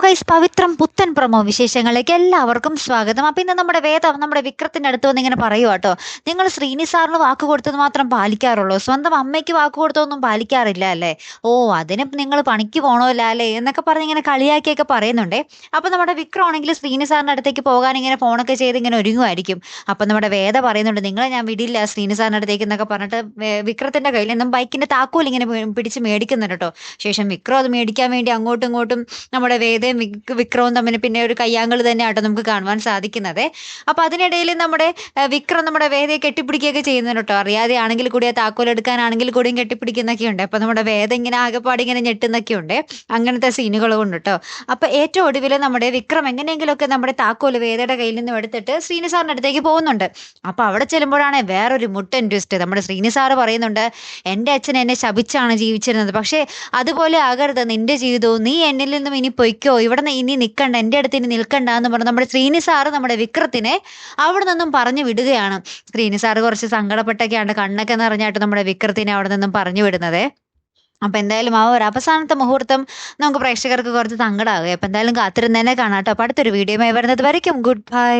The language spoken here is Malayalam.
ഗൈസ്, പവിത്രം പുത്തൻ പ്രൊമോ വിശേഷങ്ങളിലേക്ക് എല്ലാവർക്കും സ്വാഗതം. അപ്പം ഇന്ന് നമ്മുടെ വേദം നമ്മുടെ വിക്രത്തിന്റെ അടുത്ത് വന്ന് ഇങ്ങനെ പറയുക കേട്ടോ, നിങ്ങൾ ശ്രീനി സാറിന് വാക്ക് കൊടുത്തത് മാത്രം പാലിക്കാറുള്ളൂ, സ്വന്തം അമ്മയ്ക്ക് വാക്ക് കൊടുത്തൊന്നും പാലിക്കാറില്ല അല്ലേ? ഓ, അതിന് നിങ്ങൾ പണിക്ക് പോകണമല്ല അല്ലേ എന്നൊക്കെ പറഞ്ഞ് ഇങ്ങനെ കളിയാക്കിയൊക്കെ പറയുന്നുണ്ടേ. അപ്പം നമ്മുടെ വിക്രം ആണെങ്കിൽ ശ്രീനി സാറിന്റെ അടുത്തേക്ക് പോകാൻ ഇങ്ങനെ ഫോണൊക്കെ ചെയ്ത് ഇങ്ങനെ ഒരുങ്ങുമായിരിക്കും. അപ്പം നമ്മുടെ വേദ പറയുന്നുണ്ട്, നിങ്ങളെ ഞാൻ വിടില്ല ശ്രീനി സാറിന്റെ അടുത്തേക്ക് എന്നൊക്കെ പറഞ്ഞിട്ട് വിക്രത്തിന്റെ കയ്യിൽ നിന്നും ബൈക്കിന്റെ താക്കോൽ ഇങ്ങനെ പിടിച്ച് മേടിക്കുന്നുണ്ട് കേട്ടോ. ശേഷം വിക്രം അത് മേടിക്കാൻ വേണ്ടി അങ്ങോട്ടും ഇങ്ങോട്ടും നമ്മുടെ വേദയും വിക്രവും തമ്മിൽ പിന്നെ ഒരു കയ്യാങ്കളി തന്നെ ആട്ടോ നമുക്ക് കാണുവാൻ സാധിക്കുന്നത്. അപ്പൊ അതിനിടയിൽ നമ്മുടെ വിക്രം നമ്മുടെ വേദയെ കെട്ടിപ്പിടിക്കുകയൊക്കെ ചെയ്യുന്നുണ്ട് കേട്ടോ. അറിയാതെ ആണെങ്കിൽ കൂടി ആ താക്കോൽ എടുക്കാനാണെങ്കിൽ കൂടിയും കെട്ടിപ്പിടിക്കുന്നൊക്കെ ഉണ്ട്. അപ്പൊ നമ്മുടെ വേദ ഇങ്ങനെ ആകെപ്പാടി ഇങ്ങനെ ഞെട്ടുന്നൊക്കെ ഉണ്ട്. അങ്ങനത്തെ സീനുകളും ഉണ്ട് കേട്ടോ. അപ്പൊ ഏറ്റവും ഒടുവിൽ നമ്മുടെ വിക്രം എങ്ങനെയെങ്കിലുമൊക്കെ നമ്മുടെ താക്കോല് വേദയുടെ കയ്യിൽ നിന്നും എടുത്തിട്ട് ശ്രീനി സാറിന്റെ അടുത്തേക്ക് പോകുന്നുണ്ട്. അപ്പൊ അവിടെ ചെല്ലുമ്പോഴാണ് വേറൊരു മുട്ടൻ ട്വിസ്റ്റ്. നമ്മുടെ ശ്രീനി സാറ് പറയുന്നുണ്ട്, എൻ്റെ അച്ഛൻ എന്നെ ശപിച്ചാണ് ജീവിച്ചിരുന്നത്, പക്ഷേ അതുപോലെ ആകരുത് നിന്റെ ജീവിതവും, നീ എന്നിൽ നിന്നും ഇനി പൊയ്ക്കോ, ഇവിടെ ഇനി നിൽക്കണ്ട, എൻ്റെ അടുത്ത് ഇനി നിൽക്കണ്ട എന്ന് പറഞ്ഞ് നമ്മുടെ ശ്രീനി സാറ് നമ്മുടെ വിക്രത്തിനെ അവിടെ നിന്നും പറഞ്ഞു വിടുകയാണ്. ശ്രീനി സാറ് കുറച്ച് സങ്കടപ്പെട്ടൊക്കെയാണ് കണ്ണൊക്കെ നിറഞ്ഞായിട്ട് നമ്മുടെ വിക്രത്തിനെ അവിടെ നിന്നും പറഞ്ഞു വിടുന്നത്. അപ്പൊ എന്തായാലും ആ ഒരു അവസാനത്തെ മുഹൂർത്തം നമുക്ക് പ്രേക്ഷകർക്ക് കുറച്ച് സങ്കടമാകുക. അപ്പൊ എന്തായാലും കാത്തിരുന്നേനെ കാണാം കേട്ടോ. അപ്പൊ അടുത്തൊരു വീഡിയോ വരുന്നത് വരയ്ക്കും ഗുഡ് ബൈ.